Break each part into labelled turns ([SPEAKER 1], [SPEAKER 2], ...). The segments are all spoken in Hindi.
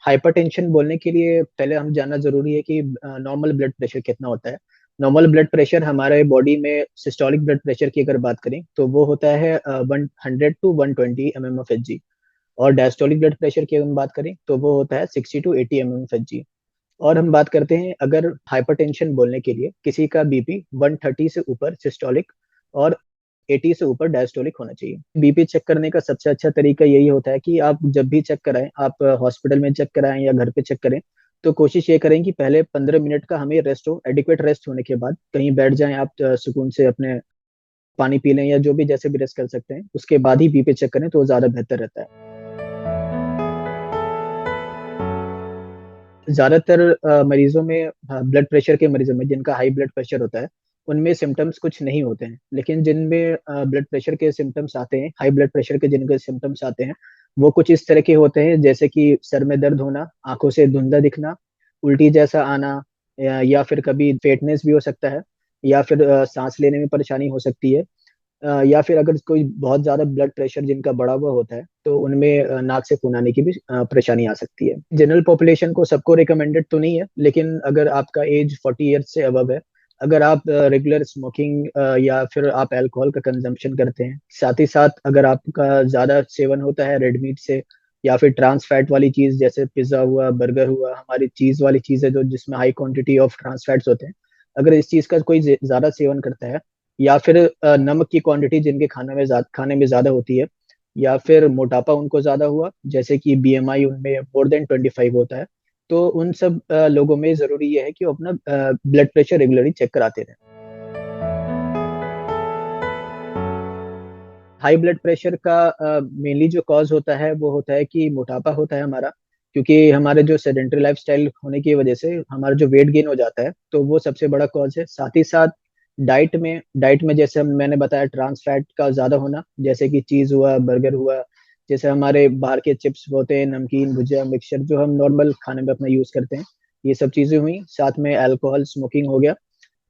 [SPEAKER 1] हाइपरटेंशन बोलने के लिए पहले हम जानना जरूरी है कि नॉर्मल ब्लड प्रेशर कितना होता है। नॉर्मल ब्लड प्रेशर हमारे बॉडी में सिस्टोलिक ब्लड प्रेशर की अगर बात करें तो वो होता है 100 to 120 mm of Hg। और डायस्टोलिक ब्लड प्रेशर की अगर हम बात करें तो वो होता है 60 to 80 mm of Hg। और हम बात करते हैं अगर हाइपरटेंशन बोलने के लिए किसी का बीपी 130 से ऊपर सिस्टोलिक और 80 से ऊपर डायस्टोलिक होना चाहिए। बीपी चेक करने का सबसे अच्छा तरीका यही होता है कि आप जब भी चेक कराएं, आप हॉस्पिटल में चेक कराएं या घर पे चेक करें, तो कोशिश ये करें कि पहले 15 मिनट का हमें रेस्ट हो। एडिक्वेट रेस्ट होने के बाद कहीं बैठ जाएं आप, सुकून से अपने पानी पी लें या जो भी जैसे भी रेस्ट कर सकते हैं, उसके बाद ही बीपी चेक करें तो वो ज्यादा बेहतर रहता है। ज्यादातर मरीजों में, ब्लड प्रेशर के मरीजों में जिनका हाई ब्लड प्रेशर होता है, उनमें सिम्टम्स कुछ नहीं होते हैं। लेकिन जिनमें ब्लड प्रेशर के सिम्टम्स आते हैं, हाई ब्लड प्रेशर के जिनके सिम्टम्स आते हैं, वो कुछ इस तरह के होते हैं जैसे कि सर में दर्द होना, आंखों से धुंधला दिखना, उल्टी जैसा आना, या फिर कभी फेटनेस भी हो सकता है, या फिर सांस लेने में परेशानी हो सकती है, या फिर अगर कोई बहुत ज्यादा ब्लड प्रेशर जिनका बढ़ा हुआ होता है तो उनमें नाक से खून आने की भी परेशानी आ सकती है। जनरल पॉपुलेशन को सबको रिकमेंडेड तो नहीं है, लेकिन अगर आपका एज 40 ईयर्स से अबव है, अगर आप रेगुलर स्मोकिंग या फिर आप अल्कोहल का कंजम्पशन करते हैं, साथ ही साथ अगर आपका ज्यादा सेवन होता है रेड मीट से या फिर ट्रांस फैट वाली चीज जैसे पिज्जा हुआ, बर्गर हुआ, हमारी चीज वाली चीज है जो जिसमें high quantity of trans fats होते हैं, अगर इस चीज का कोई ज्यादा सेवन करता है, या फिर नमक की क्वांटिटी जिनके खाने में ज्यादा होती है, या फिर मोटापा उनको ज्यादा हुआ जैसे कि बीएमआई उनमें more than 25 होता है, तो उन सब लोगों में जरूरी ये है कि वो अपना ब्लड प्रेशर रेगुलरली चेक कराते रहें। हाई ब्लड प्रेशर का मेनली जो कॉज होता है वो होता है कि मोटापा होता है हमारा, क्योंकि हमारे जो सेडेंट्री लाइफस्टाइल होने की वजह से हमारा जो वेट गेन हो जाता है, तो वो सबसे बड़ा कॉज है। साथ ही साथ डाइट में जैसे मैंने बताया ट्रांस फैट का ज्यादा होना, जैसे कि चीज हुआ, बर्गर हुआ, जैसे हमारे बाहर के चिप्स होते हैं, नमकीन, भुजिया, मिक्सचर जो हम नॉर्मल खाने में अपना यूज करते हैं, ये सब चीजें हुई। साथ में अल्कोहल, स्मोकिंग हो गया।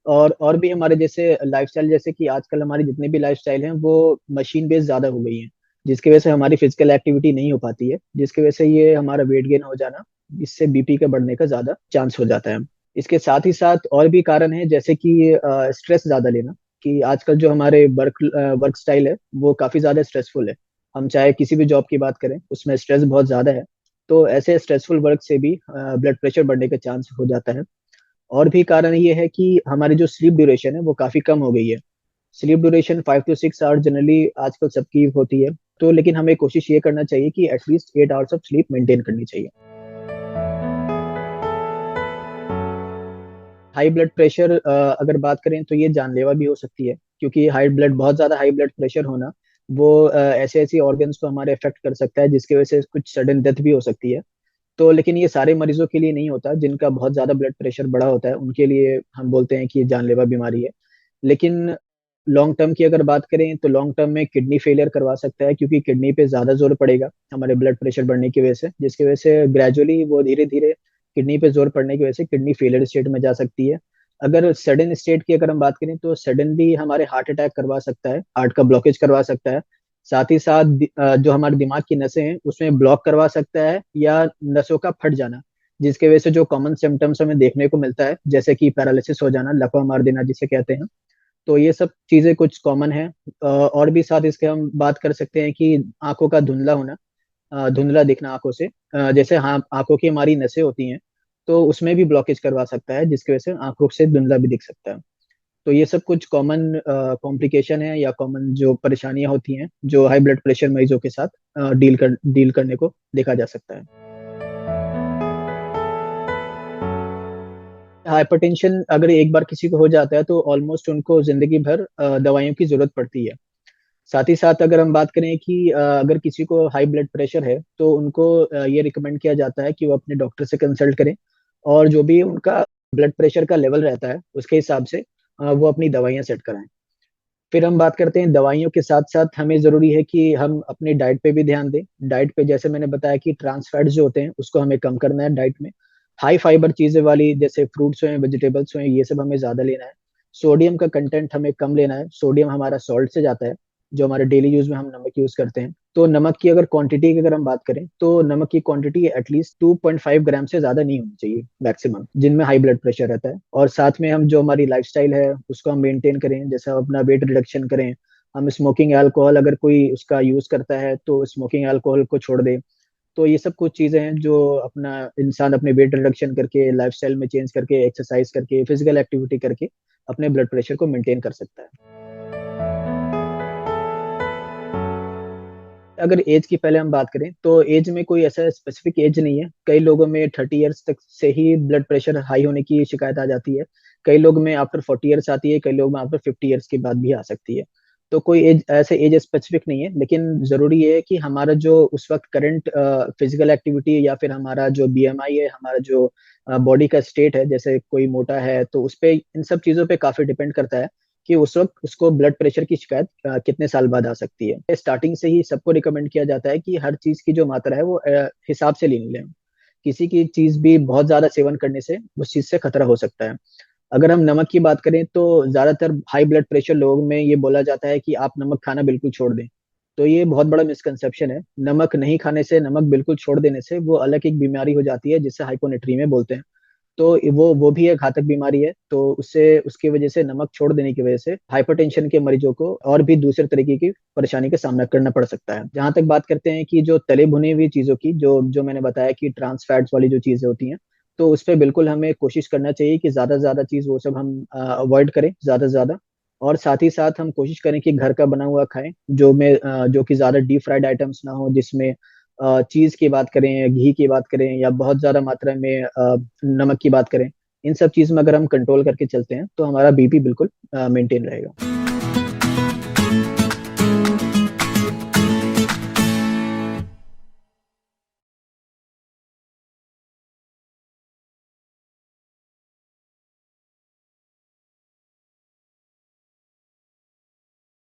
[SPEAKER 1] और भी हमारे जैसे लाइफस्टाइल, जैसे कि आजकल हमारी जितने भी लाइफस्टाइल हैं वो मशीन बेस्ड ज्यादा हो गई हैं, जिसकी वजह से हमारी फिजिकल एक्टिविटी नहीं हो पाती है, जिसकी वजह से ये हमारा वेट गेन हो जाना, इससे बीपी के बढ़ने का ज्यादा चांस हो जाता है। इसके साथ ही साथ और भी कारण है जैसे कि स्ट्रेस ज्यादा लेना, कि आजकल जो हमारे वर्क स्टाइल है वो काफी ज्यादा स्ट्रेसफुल है। हम चाहे किसी भी जॉब की बात करें, उसमें स्ट्रेस बहुत ज्यादा है, तो ऐसे स्ट्रेसफुल वर्क से भी ब्लड प्रेशर बढ़ने का चांस हो जाता है। और भी कारण ये है कि हमारी जो स्लीप ड्यूरेशन है वो काफी कम हो गई है। Sleep duration 5 to 6 hour generally आजकल सबकी होती है, तो लेकिन हमें कोशिश ये करना चाहिए कि at least 8 hours of sleep maintain करनी चाहिए। हाई ब्लड प्रेशर अगर बात करें तो ये जानलेवा भी हो सकती है, क्योंकि बहुत ज्यादा हाई ब्लड प्रेशर होना वो ऐसे ऐसे ऑर्गन्स को हमारे अफेक्ट कर सकता है, जिसकी वजह से कुछ सडन डेथ भी हो सकती है। तो लेकिन ये सारे मरीजों के लिए नहीं होता, जिनका बहुत ज्यादा ब्लड प्रेशर बढ़ा होता है उनके लिए हम बोलते हैं कि ये जानलेवा बीमारी है। लेकिन लॉन्ग टर्म की अगर बात करें तो लॉन्ग टर्म में किडनी फेलियर करवा सकता है, क्योंकि किडनी पे ज्यादा जोर पड़ेगा हमारे ब्लड प्रेशर बढ़ने की वजह से, जिसकी वजह से ग्रेजुअली वो धीरे धीरे किडनी पे जोर पड़ने की वजह से किडनी फेलियर स्टेट में जा सकती है। अगर सडन स्टेट की अगर हम बात करें तो सडनली हमारे हार्ट अटैक करवा सकता है, हार्ट का ब्लॉकेज करवा सकता है। साथ ही साथ जो हमारे दिमाग की नसें हैं उसमें ब्लॉक करवा सकता है, या नसों का फट जाना, जिसके वजह से जो कॉमन सिम्टम्स हमें देखने को मिलता है जैसे कि पैरालिसिस हो जाना, लकवा मार देना जिसे कहते हैं। तो ये सब चीजें कुछ कॉमन है। और भी साथ इसके हम बात कर सकते हैं कि आंखों का धुंधला होना, धुंधला दिखना आंखों से, जैसे हाँ आंखों की हमारी नसें होती हैं तो उसमें भी ब्लॉकेज करवा सकता है, जिसकी वजह से आंखों से धुंधला भी दिख सकता है। तो ये सब कुछ कॉमन कॉम्प्लिकेशन है या कॉमन जो परेशानियां होती हैं जो हाई ब्लड प्रेशर मरीजों के साथ डील करने को देखा जा सकता है। हाइपरटेंशन अगर एक बार किसी को हो जाता है तो ऑलमोस्ट उनको जिंदगी भर दवाइयों की जरूरत पड़ती है। साथ ही साथ अगर हम बात करें कि अगर किसी को हाई ब्लड प्रेशर है तो उनको ये रिकमेंड किया जाता है कि वो अपने डॉक्टर से कंसल्ट करें, और जो भी उनका ब्लड प्रेशर का लेवल रहता है उसके हिसाब से वो अपनी दवाइयाँ सेट कराएं। फिर हम बात करते हैं दवाइयों के साथ साथ हमें जरूरी है कि हम अपनी डाइट पे भी ध्यान दें। डाइट पे जैसे मैंने बताया कि ट्रांस फैट्स जो होते हैं उसको हमें कम करना है डाइट में। हाई फाइबर चीजें वाली जैसे फ्रूट्स हुए, वेजिटेबल्स हुए, ये सब हमें ज्यादा लेना है। सोडियम का कंटेंट हमें कम लेना है, सोडियम हमारा सॉल्ट से जाता है, जो हमारे डेली यूज में हम नमक यूज करते हैं। तो नमक की अगर क्वांटिटी की अगर हम बात करें तो नमक की क्वांटिटी एटलीस्ट 2.5 ग्राम से ज्यादा नहीं होनी चाहिए मैक्सिमम, जिनमें हाई ब्लड प्रेशर रहता है। और साथ में हम जो हमारी लाइफस्टाइल है उसको हम मेंटेन करें, जैसे हम अपना वेट रिडक्शन करें, हम स्मोकिंग अल्कोहल अगर कोई उसका यूज करता है तो स्मोकिंग अल्कोहल को छोड़ दे। तो ये सब कुछ चीजें हैं जो अपना इंसान अपने वेट रिडक्शन करके, लाइफस्टाइल में चेंज करके, एक्सरसाइज करके, फिजिकल एक्टिविटी करके अपने ब्लड प्रेशर को मेंटेन कर सकता है। अगर एज की पहले हम बात करें तो एज में कोई ऐसा स्पेसिफिक एज नहीं है। कई लोगों में 30 ईयर्स तक से ही ब्लड प्रेशर हाई होने की शिकायत आ जाती है। कई लोग में आफ्टर 40 ईयर्स आती है, कई लोग में आफ्टर 50 ईयर्स के बाद भी आ सकती है। तो कोई एज ऐसे एज स्पेसिफिक नहीं है, लेकिन जरूरी ये है कि हमारा जो उस वक्त करंट फिजिकल एक्टिविटी या फिर हमारा जो बीएमआई है, हमारा जो बॉडी का स्टेट है, जैसे कोई मोटा है तो उस पे, इन सब चीजों पे काफी डिपेंड करता है कि उस वक्त उसको ब्लड प्रेशर की शिकायत कितने साल बाद आ सकती है। स्टार्टिंग से ही सबको रिकमेंड किया जाता है कि हर चीज की जो मात्रा है वो हिसाब से ले लें। किसी की चीज भी बहुत ज्यादा सेवन करने से उस चीज से खतरा हो सकता है। अगर हम नमक की बात करें तो ज्यादातर हाई ब्लड प्रेशर लोगों में ये बोला जाता है कि आप नमक खाना बिल्कुल छोड़ दें। तो ये बहुत बड़ा मिसकंसेप्शन है। नमक नहीं खाने से, नमक बिल्कुल छोड़ देने से वो अलग एक बीमारी हो जाती है जिसे हाइपोनेट्रीमिया बोलते हैं। तो वो भी एक घातक बीमारी है। तो उससे, उसकी वजह से, नमक छोड़ देने की वजह से हाइपरटेंशन के मरीजों को और भी दूसरे तरीके की परेशानी का सामना करना पड़ सकता है। जहां तक बात करते हैं कि जो तले भुनी हुई चीजों की, जो जो मैंने बताया कि ट्रांस फैट्स वाली जो चीजें होती हैं, तो उस पर बिल्कुल हमें कोशिश करना चाहिए कि ज्यादा से ज्यादा चीज वो सब हम अवॉइड करें, ज्यादा से ज्यादा। और साथ ही साथ हम कोशिश करें कि घर का बना हुआ खाएं, जो कि ज्यादा डीप फ्राइड आइटम्स ना हो, जिसमें चीज की बात करें या घी की बात करें या बहुत ज्यादा मात्रा में नमक की बात करें। इन सब चीज में अगर हम कंट्रोल करके चलते हैं तो हमारा बीपी बिल्कुल मेंटेन रहेगा।